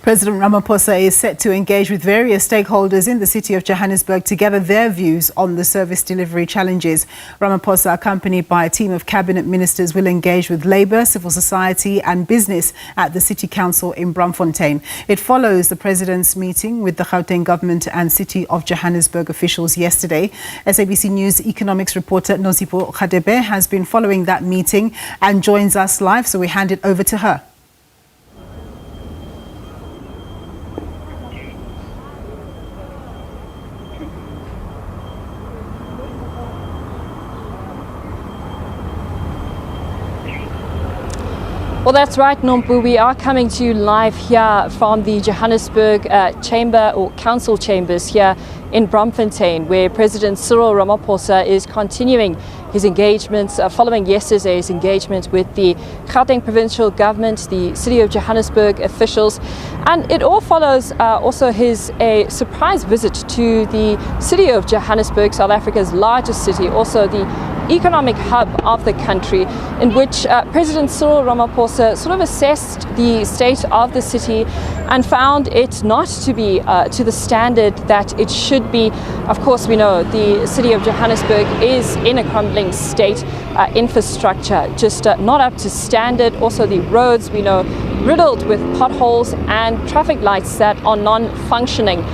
President Ramaphosa is set to engage with various stakeholders in the City of Johannesburg to gather their views on the service delivery challenges. Ramaphosa, accompanied by a team of cabinet ministers, will engage with labour, civil society and business at the City Council in Braamfontein. It follows the President's meeting with the Gauteng government and City of Johannesburg officials yesterday. SABC News economics reporter Nosipho Radebe has been following that meeting and joins us live, so we hand it over to her. Well, that's right, Nompu. We are coming to you live here from the Johannesburg chamber or council chambers here in Braamfontein, where President Cyril Ramaphosa is continuing his engagements following yesterday's engagement with the Gauteng provincial government, the City of Johannesburg officials, and it all follows also his surprise visit to the City of Johannesburg, South Africa's largest city, also the economic hub of the country, in which President Cyril Ramaphosa sort of assessed the state of the city and found it not to be to the standard that it should be. Of course, we know the City of Johannesburg is in a crumbling state, infrastructure just not up to standard. Also the roads, we know, riddled with potholes and traffic lights that are non-functioning.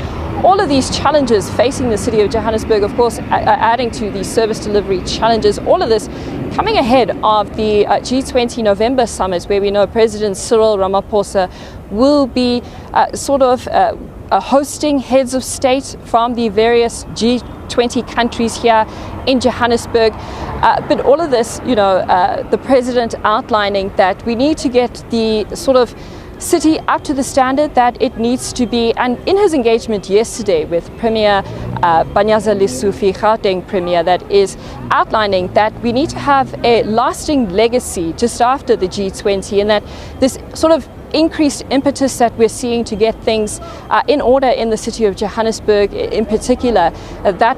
All of these challenges facing the City of Johannesburg, of course, adding to the service delivery challenges, all of this coming ahead of the G20 November summit, where we know President Cyril Ramaphosa will be hosting heads of state from the various G20 countries here in Johannesburg. But all of this, the President outlining that we need to get the sort of city up to the standard that it needs to be. And in his engagement yesterday with Premier Banyaza Lesufi, Gauteng Premier, that is outlining that we need to have a lasting legacy just after the G20, and that this sort of increased impetus that we're seeing to get things in order in the City of Johannesburg in particular, that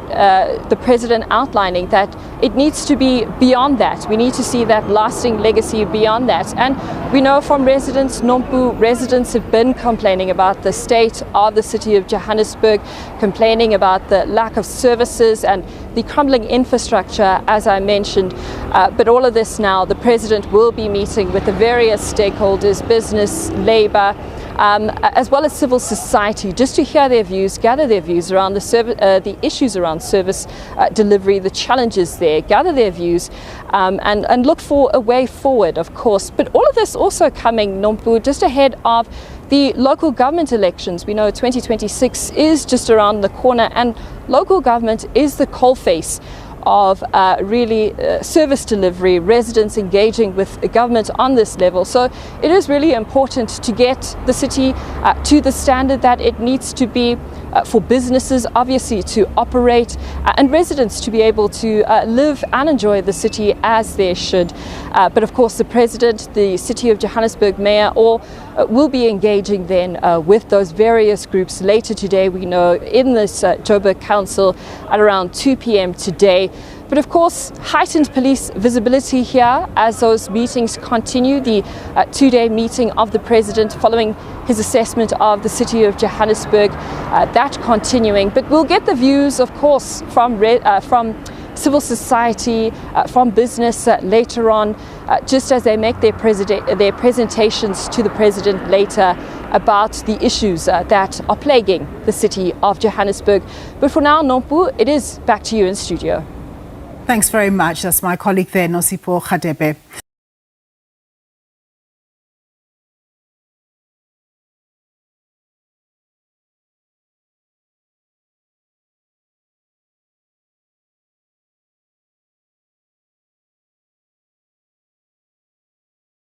the President outlining that it needs to be beyond that. We need to see that lasting legacy beyond that. And we know from residents, Nompu, residents have been complaining about the state of the City of Johannesburg, complaining about the lack of services and the crumbling infrastructure, as I mentioned. But all of this now, the President will be meeting with the various stakeholders, business, labour, as well as civil society, just to hear their views, gather their views around the issues around service delivery, the challenges there, gather their views, and look for a way forward, of course. But all of this also coming, Nompu, just ahead of the local government elections. We know 2026 is just around the corner, and local government is the coalface of really service delivery, residents engaging with government on this level. So it is really important to get the city to the standard that it needs to be for businesses, obviously, to operate, and residents to be able to live and enjoy the city as they should. But of course, the President, the City of Johannesburg Mayor, all will be engaging then with those various groups later today, we know, in this Joburg Council at around 2 p.m. today. But of course, heightened police visibility here as those meetings continue. The two-day meeting of the President following his assessment of the City of Johannesburg, that continuing. But we'll get the views, of course, from civil society, from business later on, just as they make their presentations to the President later about the issues that are plaguing the City of Johannesburg. But for now, Nompu, it is back to you in studio. Thanks very much. That's my colleague there, Nosipho Radebe.